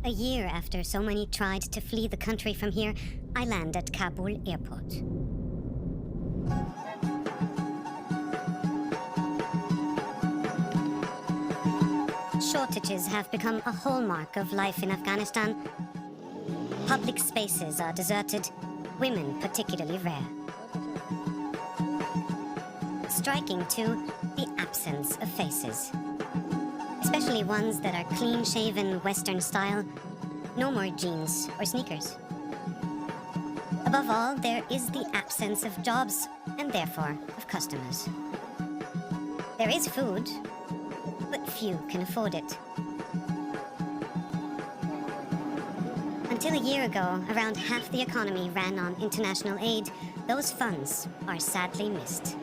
A year after so many tried to flee the country from here, I land at Kabul airport. Shortages have become a hallmark of life in Afghanistan. Public spaces are deserted, women particularly rare. Striking, too, the absence of faces. Especially ones that are clean-shaven Western style, no more jeans or sneakers. Above all, there is the absence of jobs, and therefore of customers. There is food, but few can afford it. Until a year ago, around half the economy ran on international aid. Those funds are sadly missed.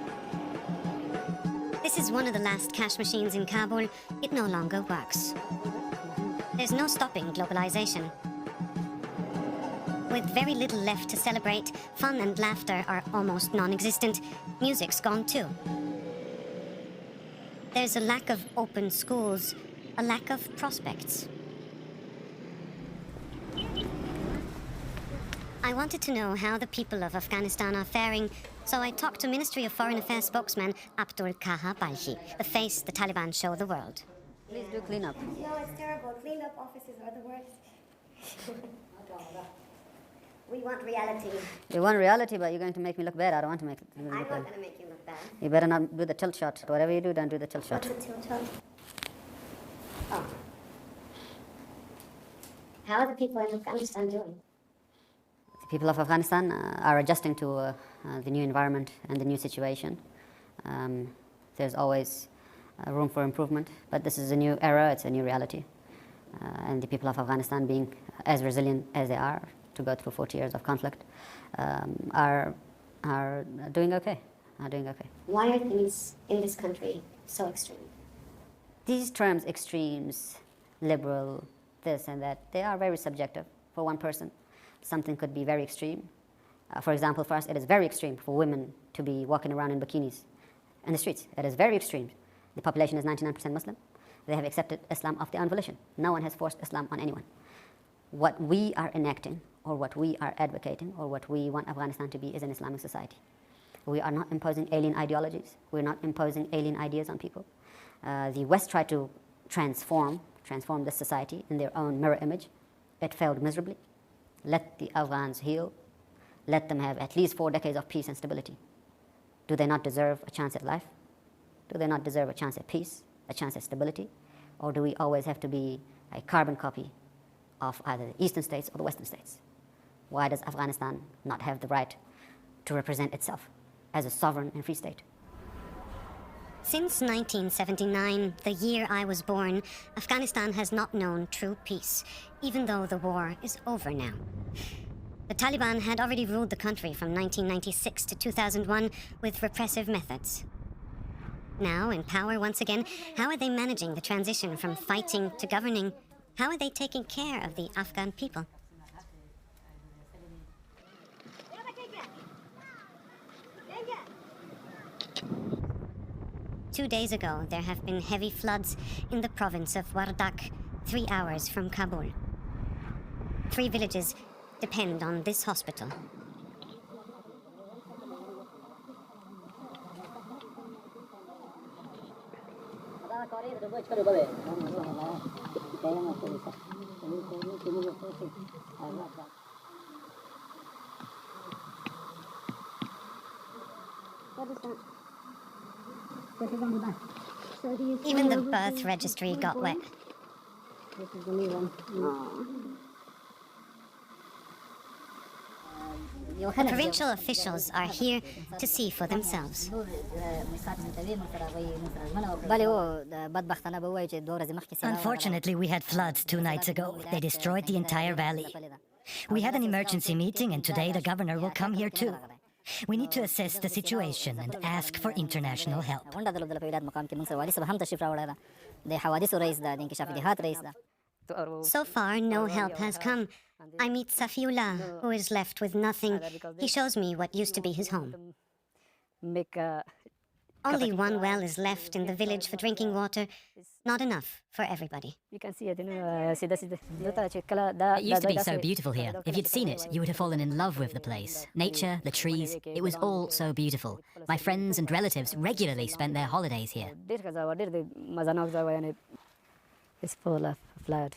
This is one of the last cash machines in Kabul. It no longer works. There's no stopping globalization. With very little left to celebrate, fun and laughter are almost non-existent. Music's gone too. There's a lack of open schools, a lack of prospects. I wanted to know how the people of Afghanistan are faring, so I talked to Ministry of Foreign Affairs spokesman Abdul Kaha Balhi, the face the Taliban show the world. Please do clean up. No, it's terrible. Clean-up offices are the worst. We want reality. You want reality, but you're going to make me look bad. I don't want to make I'm not going to make you look bad. You better not do the tilt shot. Whatever you do, don't do the tilt shot. What's the tilt shot? Oh. How are the people in Afghanistan doing? The people of Afghanistan are adjusting to the new environment and the new situation. There's always room for improvement, but this is a new era, it's a new reality. And the people of Afghanistan, being as resilient as they are to go through 40 years of conflict, are doing okay. Why are things in this country so extreme? These terms, extremes, liberal, this and that, they are very subjective for one person. Something could be very extreme. For example, for us, it is very extreme for women to be walking around in bikinis in the streets. It is very extreme. The population is 99% Muslim. They have accepted Islam of their own volition. No one has forced Islam on anyone. What we are enacting, or what we are advocating, or what we want Afghanistan to be is an Islamic society. We are not imposing alien ideologies. We're not imposing alien ideas on people. The West tried to transform this society in their own mirror image. It failed miserably. Let the Afghans heal. Let them have at least 4 decades of peace and stability. Do they not deserve a chance at life? Do they not deserve a chance at peace, a chance at stability? Or do we always have to be a carbon copy of either the eastern states or the western states? Why does Afghanistan not have the right to represent itself as a sovereign and free state? Since 1979, the year I was born, Afghanistan has not known true peace, even though the war is over now. The Taliban had already ruled the country from 1996 to 2001 with repressive methods. Now, in power once again, how are they managing the transition from fighting to governing? How are they taking care of the Afghan people? Two days ago, there have been heavy floods in the province of Wardak, 3 hours from Kabul. 3 villages depend on this hospital. Even the birth registry got wet. The provincial officials are here to see for themselves. Unfortunately, we had floods 2 nights ago. They destroyed the entire valley. We had an emergency meeting, and today the governor will come here too. We need to assess the situation and ask for international help. So far, no help has come. I meet Safiullah, who is left with nothing. He shows me what used to be his home. Only one well is left in the village for drinking water, not enough for everybody. You can see it. It It used to be so beautiful here. If you'd seen it, you would have fallen in love with the place. Nature, the trees, it was all so beautiful. My friends and relatives regularly spent their holidays here. It's full of flood.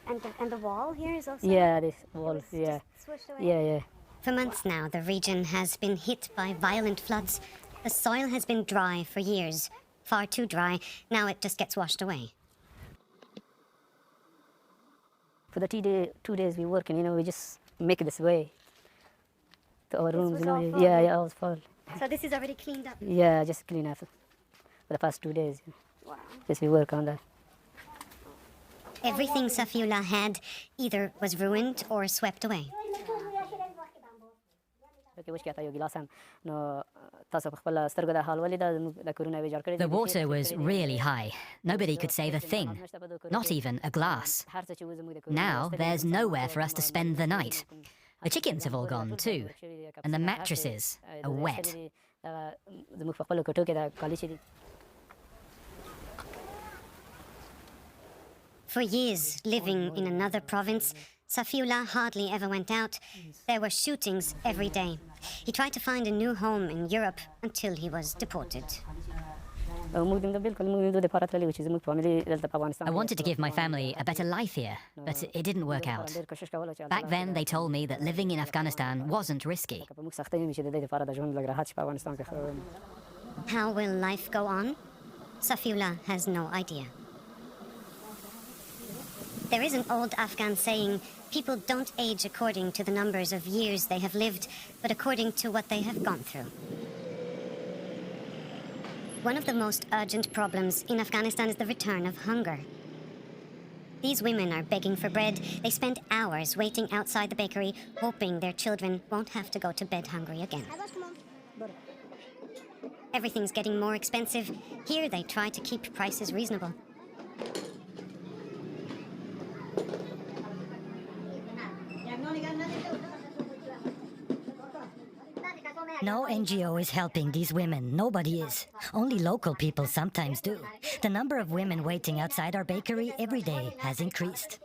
And the wall here is also... Yeah, this wall, yeah. Yeah. For months now, the region has been hit by violent floods. The soil has been dry for years, far too dry. Now it just gets washed away. For the 2 days we work, and we just make this way to our rooms. Yeah, all full. So this is already cleaned up? Yeah, just clean up for the past 2 days. Wow. Just we work on that. Everything Safiullah had either was ruined or swept away. The water was really high. Nobody could save a thing, not even a glass. Now there's nowhere for us to spend the night. The chickens have all gone too, and the mattresses are wet. For years, living in another province, Safiullah hardly ever went out. There were shootings every day. He tried to find a new home in Europe until he was deported. I wanted to give my family a better life here, but it didn't work out. Back then, they told me that living in Afghanistan wasn't risky. How will life go on? Safiullah has no idea. There is an old Afghan saying, people don't age according to the numbers of years they have lived, but according to what they have gone through. One of the most urgent problems in Afghanistan is the return of hunger. These women are begging for bread. They spend hours waiting outside the bakery, hoping their children won't have to go to bed hungry again. Everything's getting more expensive. Here they try to keep prices reasonable. No NGO is helping these women. Nobody is. Only local people sometimes do. The number of women waiting outside our bakery every day has increased.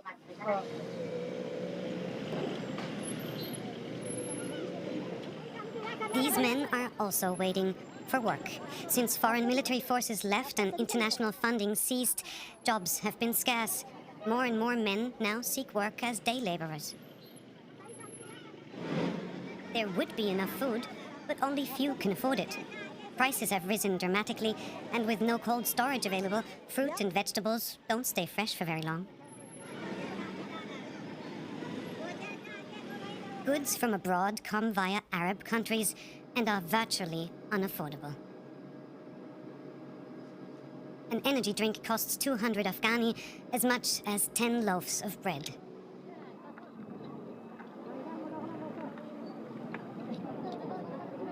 These men are also waiting for work. Since foreign military forces left and international funding ceased, jobs have been scarce. More and more men now seek work as day laborers. There would be enough food, but only few can afford it. Prices have risen dramatically, and with no cold storage available, fruit and vegetables don't stay fresh for very long. Goods from abroad come via Arab countries and are virtually unaffordable. An energy drink costs 200 Afghani, as much as 10 loaves of bread.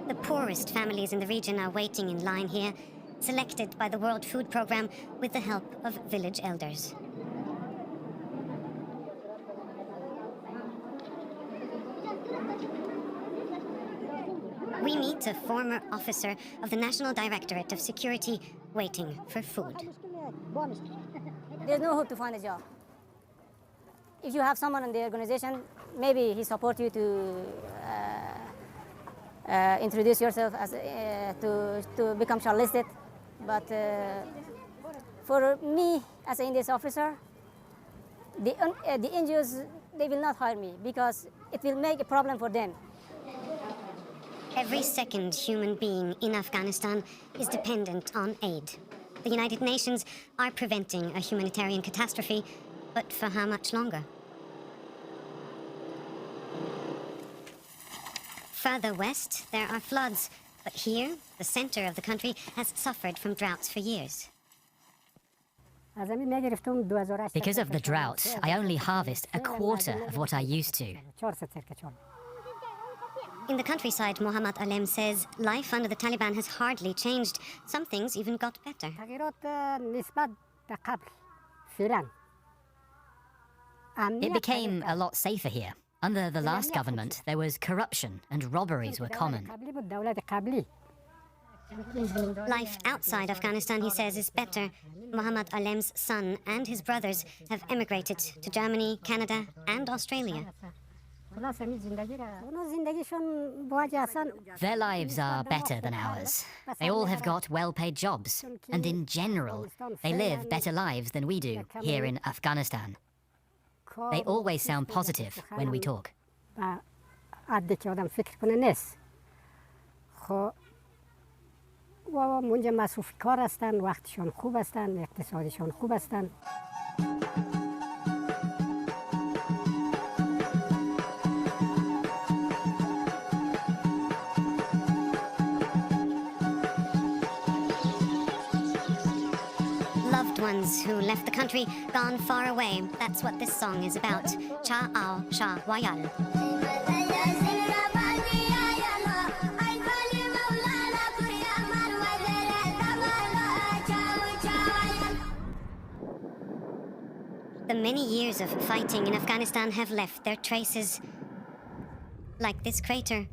The poorest families in the region are waiting in line here, selected by the World Food Programme with the help of village elders. We meet a former officer of the National Directorate of Security waiting for food. There's no hope to find a job. If you have someone in the organization, maybe he supports you to introduce yourself as to become shortlisted. But for me, as an Indian officer, the NGOs, they will not hire me because it will make a problem for them. Every second human being in Afghanistan is dependent on aid. The United Nations are preventing a humanitarian catastrophe, but for how much longer? Further west, there are floods, but here, the center of the country has suffered from droughts for years. Because of the drought, I only harvest a quarter of what I used to. In the countryside, Mohammad Alem says life under the Taliban has hardly changed. Some things even got better. It became a lot safer here. Under the last government, there was corruption and robberies were common. Life outside Afghanistan, he says, is better. Muhammad Alem's son and his brothers have emigrated to Germany, Canada, and Australia. Their lives are better than ours. They all have got well-paid jobs, and in general, they live better lives than we do here in Afghanistan. They always sound positive when we talk. اونجا مصروف کار هستن، وقتشون خوب هستن، اقتصادشون خوب هستن. Loved ones who left the country, gone far away. That's what this song is about. Cha al Shah Wayal. The many years of fighting in Afghanistan have left their traces. Like this crater